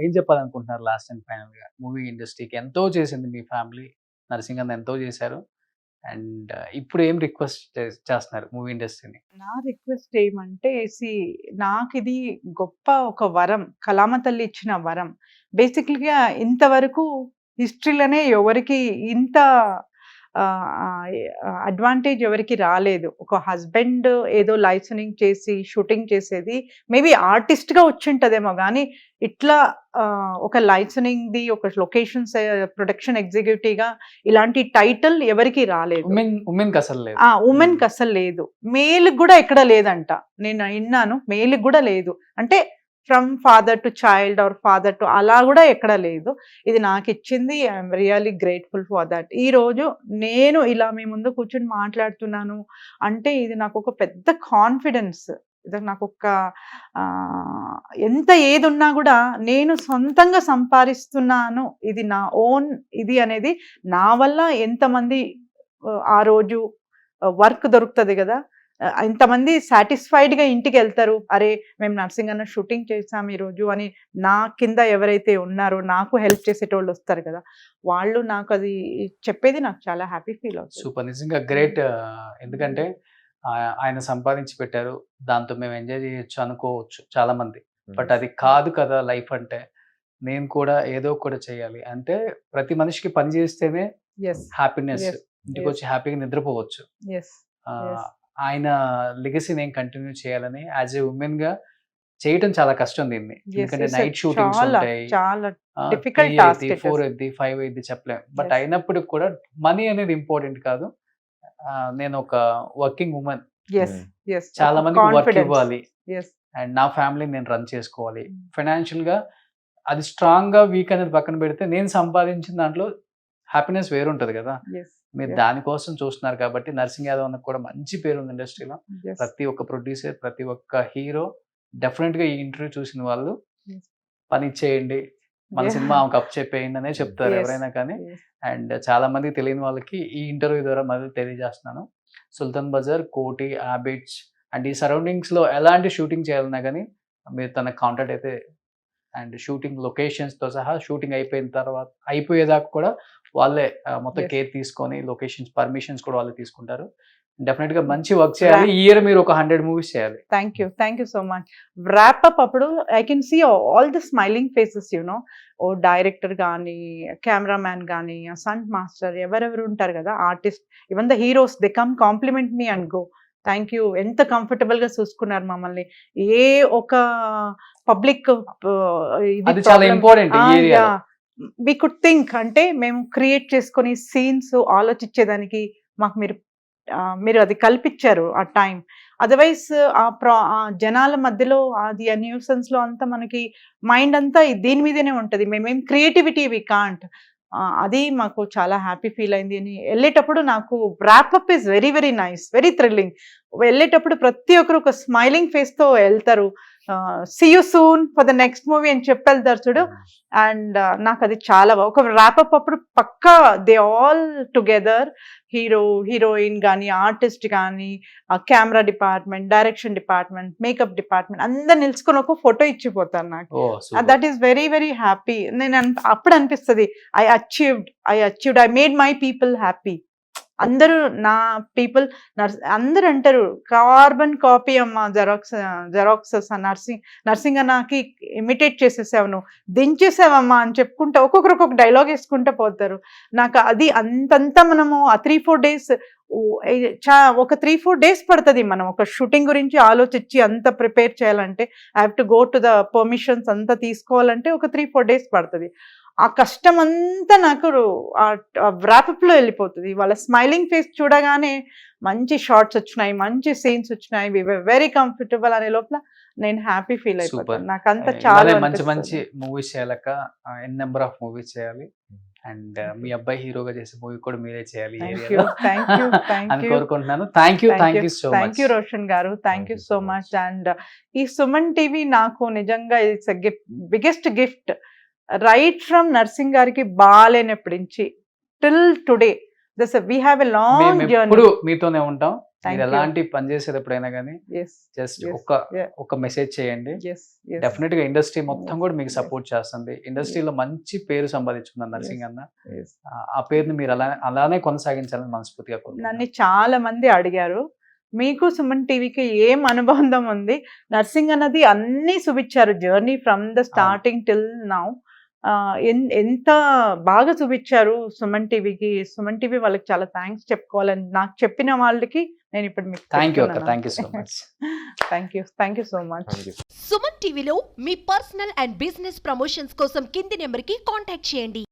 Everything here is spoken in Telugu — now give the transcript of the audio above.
ఏం చెప్పాలనుకుంటున్నారు లాస్ట్ అండ్ ఫైనల్‌గా? మూవీ ఇండస్ట్రీకి ఎంతో చేసింది మీ ఫ్యామిలీ. నరసింహ్ అన్న ఎంతో చేశారు. అండ్ ఇప్పుడు ఏం రిక్వెస్ట్ చేస్తున్నారు మూవీ ఇండస్ట్రీని? నా రిక్వెస్ట్ ఏమంటే నాకిది గొప్ప ఒక వరం. కళామ తల్లి ఇచ్చిన వరం. బేసికల్‌గా ఇంతవరకు హిస్టరీలోనే ఎవరికీ ఇంత అడ్వాంటేజ్ ఎవరికీ రాలేదు. ఒక హస్బెండ్ ఏదో లైసెనింగ్ చేసి షూటింగ్ చేసేది మేబీ ఆర్టిస్ట్‌గా వచ్చుంటదేమో గానీ, ఇట్లా ఒక లైసెనింగ్‌ది, ఒక లొకేషన్స్ ప్రొడక్షన్ ఎగ్జిక్యూటివ్‌గా ఇలాంటి టైటిల్ ఎవరికీ రాలేదు. ఉమెన్‌కి అసలు లేదు. ఉమెన్‌కి అసలు లేదు. మేల్‌కి గూడా ఎక్కడ లేదంట. నేను ఇన్నాను. మేల్‌కి గూడా లేదు. అంటే from father to child or father to అలా గూడా ఎక్కడ లేదు. ఇది నాకిచ్చింది. I'm really grateful for that. ఈరోజు నేను ఇలా మీ ముందు కూర్చొని మాట్లాడుతున్నాను అంటే ఇది నాకొక పెద్ద కాన్ఫిడెన్స్. ఇది నాకొక ఎంత ఏదున్నా గూడా నేను సొంతంగా సంపాదిస్తున్నాను. ఇది నా ఓన్ ఇది అనేది నా వల్ల ఎంతమంది ఆ రోజు వర్క్ దొరుకుతది గదా! ఇంతమంది సాటిస్ఫైడ్‌గా ఇంటికెళ్తారు. అరే! మేము నర్సింగ్ అన్న షూటింగ్ చేసాం ఈరోజు అని నా కింద ఎవరైతే ఉన్నారో నాకు హెల్ప్ చేసేటోళ్ళొస్తారు కదా! వాళ్ళు నాకది చెప్పేది నాకు చాలా హ్యాపీ ఫీల్ అవుతది. సూపర్. నిజంగా గ్రేట్. ఎందుకంటే ఆయన సంపాదించి పెట్టారు. దాంతో మేము ఎంజాయ్ చేయొచ్చు అనుకోవచ్చు చాలామంది. బట్ అది కాదు కదా లైఫ్ అంటే. నేను కూడా ఏదో కూడా చేయాలి. అంటే ప్రతి మనిషికి పని చేస్తేనే యెస్. హ్యాపీనెస్. యెస్. ఇంటికొచ్చి హ్యాపీగా నిద్రపోవచ్చు. యెస్. ఆహ్, ఆయన లెగసీ నేను కంటిన్యూ చేయాలని యాస్ ఎ వుమెన్‌గా చేయటం చాలా కష్టం దీన్ని. యెస్. ఎందుకంటే యెస్. నైట్ షూటింగ్స్ చాలా ఉంటాయి. చాలా 3 డిఫికల్ట్ టాస్క్ అయిద్ది, ఇట్ 4 ఇస్. అయిద్ది, 5 అయిద్ది చెప్పలేం. But yes. అయినప్పటికి కూడా మనీ అనేది ఇంపార్టెంట్ కాదు. నేను ఒక వర్కింగ్ వుమన్. యెస్. యెస్. చాలా మందికి వర్క్ కాన్ఫిడెన్స్. ఇవ్వాలి. యెస్. అండ్ నా ఫ్యామిలీని నేను రన్ చేసుకోవాలి. ఫైనాన్షియల్‌గా అది స్ట్రాంగ్‌గా, వీక్ అనేది పక్కన పెడితే నేను సంపాదించిన దాంట్లో హ్యాపీనెస్ వేరుంటది కదా! యెస్. మీరు యెస్. దానికోసం చూస్తున్నారు కాబట్టి నరసింహ్ యాదవ్ అన్నకి కూడా మంచి పేరుంది ఇండస్ట్రీలో. యెస్. ప్రతి ఒక్క ప్రొడ్యూసర్, ప్రతి ఒక్క హీరో డెఫినిట్‌గా ఈ ఇంటర్వ్యూ చూసిన వాళ్ళు యెస్. పనిచ్చేయండి. మన యాహ్! సినిమా ఆమెకు అప్పచెప్పేయండి అనే చెప్తారు యెస్. ఎవరైనా కానీ. యెస్. అండ్ చాలా మందికి తెలియని వాళ్ళకి ఈ ఇంటర్వ్యూ ద్వారా మళ్ళీ తెలియజేస్తున్నాను. సుల్తాన్ బజార్, కోటి, ఆబిడ్స్ అండ్ ఈ సరౌండింగ్స్‌లో ఎలాంటి షూటింగ్ చేయాలన్నా గానీ మీరు తనకి కాంటాక్ట్ అయితే అండ్ షూటింగ్ లొకేషన్స్‌తో సహా షూటింగ్ అయిపోయిన తర్వాత అయిపోయేదాకా కూడా వాళ్ళే మొత్తం యెస్. కేర్ తీసుకొని లొకేషన్స్, పర్మిషన్స్ కూడా వాళ్ళే తీసుకుంటారు. డెఫినిట్‌గా మంచి వర్క్ చేయాలి. ఈ ఇయర్ మీరు ఒక 100 మూవీస్ చేయాలి. Thank you. Thank you so much. Wrap up అప్పుడు I can see all the smiling faces ఓ డైరెక్టర్ గానీ, కెమెరామ్యాన్ గానీ, స్టంట్ మాస్టర్ ఎవరెవరు ఉంటారు కదా! Artist, even the heroes they come compliment me and go. Thank you. ఎంత కంఫర్టబుల్‌గా చూసుకున్నారు మమ్మల్ని. ఏ ఒక పబ్లిక్ ఇది అది చాలా ఇంపార్టెంట్ ఈ ఏరియాలో. యాహ్! వి కుడ్ థింక్ అంటే మేము క్రియేట్ చేసుకొని సీన్స్ ఆలోచించేదానికి మాకు మీరు అది కల్పించారు ఆ టైం. అదర్‌వైజ్ ఆ జనాల మధ్యలో అది ఆ న్యూసెన్స్‌లో అంతా మనకి మైండ్ అంతా దీని మీదనే ఉంటది. మేమేం క్రియేటివిటీ వి కాంట్. అది మాకు చాలా హ్యాపీ ఫీల్ అయింది అని ఎళ్ళేటప్పుడు నాకు wrap up is very very nice. Very thrilling. వెళ్ళేటప్పుడు ప్రతి ఒక్కరు ఒక స్మైలింగ్ ఫేస్‌తో ఎళ్తారు. See you soon for the next movie అని చెప్పెళ్తారు చూడు. అండ్ నాకది చాలా ఒక వ్రాప్ అప్ అప్పుడు పక్కా దే ఆల్ టుగెదర్ హీరోయిన్ గానీ, ఆర్టిస్ట్ గానీ, camera department, direction department, makeup department అందరు నిలుచుకొని ఒక ఫోటో ఇచ్చిపోతారు నాకు. Oh! Super. That is very very happy. అప్పుడు అనిపిస్తది I achieved. I made my people happy. అందరూ నా పీపుల్ అందరూ అంటారు కార్బన్ కాపీ అమ్మ జెరాక్సెస్ నర్సింగ్ అన్నకి ఇమిటేట్ చేసేసావు నువ్వు, దించేసావమ్మా అని చెప్పుకుంటా ఒక్కొక్కరు ఒక్కొక్క డైలాగ్ వేసుకుంటూ పోతారు. నాకు అది అంతంతా మనము ఆ 3-4 డేస్ ఒక 3-4 డేస్ పడుతుంది మనం ఒక షూటింగ్ గురించి ఆలోచించి అంత ప్రిపేర్ చేయాలంటే. I have to go to the permissions అంతా తీసుకోవాలంటే ఒక 3-4 డేస్ పడుతుంది. ఆ కష్టం అంతా నాకు వ్రాపప్‌లో వెళ్ళిపోతుంది. వాళ్ళ స్మైలింగ్ ఫేస్ చూడగానే మంచి షాట్స్ వచ్చినాయి, మంచి సీన్స్ వచ్చినాయి, వి వర్ వెరీ కంఫర్టబుల్ అనే లోపల నేను హ్యాపీ ఫీల్ సూపర్. అయిపోతాను. నాకంతా చాలా ఇలానే మంచి అనిపిస్తది. మంచి మూవీస్ చేయాలక్క. ఎన్ నంబర్ ఆఫ్ మూవీస్ చేయాలి. అండ్ మీ అబ్బాయి హీరోగా చేసే మూవీ కూడా మీరే చేయాలి ఈ థ్యాంక్ యూ. ఏరియాలో థ్యాంక్ యూ. థ్యాంక్ అని యూ. కోరుకుంటున్నాను. Thank you so thank much. You Roshan garu. Thank you so much. And ఈ సుమన్ టీవీ నాకు నిజంగా it's a gift, biggest gift. Right from Narsing గారికి బాలేనప్పటి నుంచి till today we have a long మేము journey. ఎప్పుడు మీతోనే ఉంటాం. Thank మీరు you. ఎలాంటి పని చేసేది ఎప్పుడైనా కానీ Yes, జస్ట్ yes, yeah. ఒక మెసేజ్ చేయండి. yes, yes. డెఫినెట్ గా ఇండస్ట్రీ మొత్తం Yes, కూడా మీకు yes. సపోర్ట్ చేస్తుంది. ఇండస్ట్రీలో మంచి పేరు సంపాదించుకున్నారు నర్సింగ్ అన్న. Yes. ఆ పేరుని మీరు అలానే కొనసాగించాలని మనస్ఫూర్తిగా కోరుకుంటున్నాను. నన్ను చాలా మంది అడిగారు, మీకు సుమన్ టీవీకి ఏం అనుబంధం ఉంది? నర్సింగ్ అన్నది అన్ని చూపించారు, journey from the starting till now. ఎంత బాగా చూపించారు సుమన్ టీవీకి. సుమన్ టీవీ వాళ్ళకి చాలా థ్యాంక్స్ చెప్పుకోవాలని నాకు చెప్పిన వాళ్ళకి నేను ఇప్పుడు మీకు థ్యాంక్ యూ అక్క, thank you so much. Thank you so much. Suman టీవీలో మీ పర్సనల్ అండ్ బిజినెస్ ప్రమోషన్స్ కోసం కింది నెంబర్కి కాంటాక్ట్ చేయండి.